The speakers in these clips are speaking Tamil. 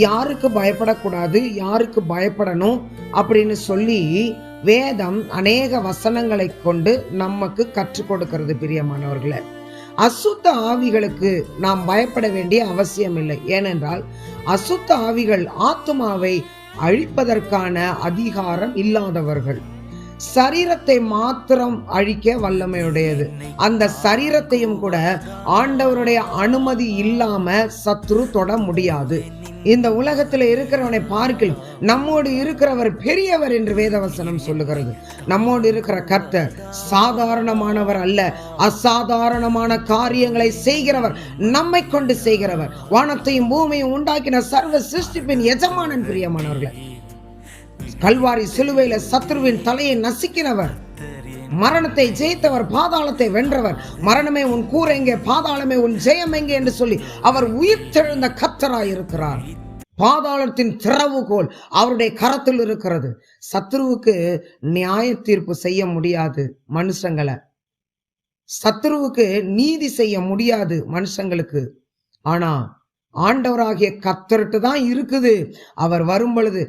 யாருக்கு பயப்படக்கூடாது, யாருக்கு பயப்படணும் அப்படின்னு சொல்லி வேதம் அநேக வசனங்களை கொண்டு நமக்கு கற்றுக் கொடுக்கிறது. பிரியமானவர்களே, அசுத்த ஆவிகளுக்கு நாம் பயப்பட வேண்டிய அவசியம் இல்லை. ஏனென்றால் அசுத்த ஆவிகள் ஆத்துமாவை அழிப்பதற்கான அதிகாரம் இல்லாதவர்கள். சரீரத்தை மாத்திரம் அழிக்க வல்லமையுடையது. அந்த சரீரத்தையும் கூட ஆண்டவருடைய அனுமதி இல்லாம சத்துரு தொட முடியாது. இந்த உலகத்தில் இருக்கிறவனை பார்க்கலாம் நம்மோடு இருக்கிறவர் பெரியவர் என்று வேதவசனம் சொல்லுகிறது. நம்மோடு இருக்கிற கர்த்தர் சாதாரணமானவர் அல்ல, அசாதாரணமான காரியங்களை செய்கிறவர், நம்மை கொண்டு செய்கிறவர், வானத்தையும் பூமியையும் உண்டாக்கின சர்வ சிருஷ்டிப்பின் எஜமானன். பிரியமானவர்களே, கல்வாரி சிலுவையில சத்ருவின் தலையை நசுக்கினவர், மரணத்தை ஜெயித்தவர், பாதாளத்தை வென்றவர். மரணமே உன் கூர் எங்கே, பாதாளமே உன் ஜெயம் எங்கே என்று சொல்லி அவர் உயிர் தெழுந்த கர்த்தராய் இருக்கிறார். பாதாளத்தின் திறவுகோல் அவருடைய கரத்தில் இருக்கிறது. சத்ருவுக்கு நியாய தீர்ப்பு செய்ய முடியாது மனுஷங்களை, சத்ருவுக்கு நீதி செய்ய முடியாது மனுஷங்களுக்கு. ஆனா ஆண்டவராகிய கர்த்தர்கிட்ட தான் இருக்குது. அவர் வரும் பொழுது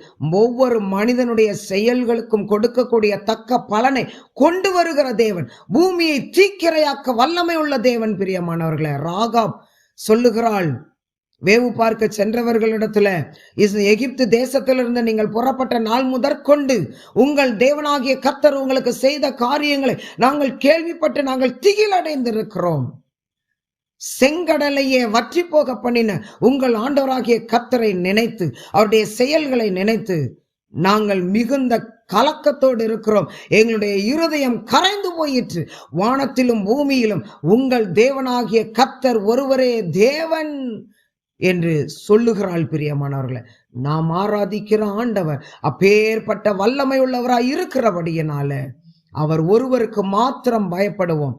ஒவ்வொரு மனிதனுடைய செயல்களுக்கும் கொடுக்கக்கூடிய தக்க பலனை கொண்டு வருகிற தேவன், பூமியை தீக்கிரையாக்க வல்லமை உள்ள தேவன். பிரியமானவர்களே, ராகாப் சொல்லுகிறாள், வேவு பார்க்க சென்றவர்களிடத்துல, எகிப்து தேசத்திலிருந்து நீங்கள் புறப்பட்ட நாள் முதற்கொண்டு உங்கள் தேவனாகிய கர்த்தர் உங்களுக்கு செய்த காரியங்களை நாங்கள் கேள்விப்பட்டு நாங்கள் திகிலடைந்திருக்கிறோம். செங்கடலையே வற்றி போக பண்ணின உங்கள் ஆண்டவராகிய கர்த்தரை நினைத்து, அவருடைய செயல்களை நினைத்து நாங்கள் மிகுந்த கலக்கத்தோடு இருக்கிறோம். எங்களுடைய இருதயம் கரைந்து போயிற்று. வானத்திலும் பூமியிலும் உங்கள் தேவனாகிய கர்த்தர் ஒருவரே தேவன் என்று சொல்லுகிறாள். பிரியமானவர்களே, நாம் ஆராதிக்கிற ஆண்டவர் அப்பேற்பட்ட வல்லமை உள்ளவராய் இருக்கிறபடியினால அவர் ஒருவருக்கு மாத்திரம் பயப்படுவோம்.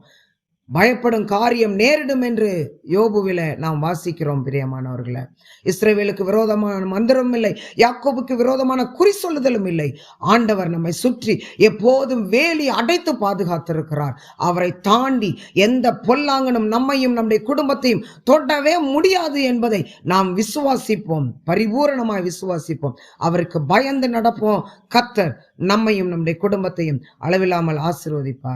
பயப்படும் காரியம் நேரிடும் என்று யோபுவில நாம் வாசிக்கிறோம். பிரியமானவர்களே, இஸ்ரவேலுக்கு விரோதமான மந்திரம் இல்லை, யாக்கோபுக்கு விரோதமான குறி சொல்லுதலும் இல்லை. ஆண்டவர் நம்மை சுற்றி எப்போதும் வேலி அடைத்து பாதுகாத்திருக்கிறார். அவரை தாண்டி எந்த பொல்லாங்கனும் நம்மையும் நம்முடைய குடும்பத்தையும் தொடவே முடியாது என்பதை நாம் விசுவாசிப்போம், பரிபூரணமாய் விசுவாசிப்போம். அவருக்கு பயந்து நடப்போம். கர்த்தர் நம்மையும் நம்முடைய குடும்பத்தையும் அளவில்லாமல் ஆசீர்வதிப்பார்.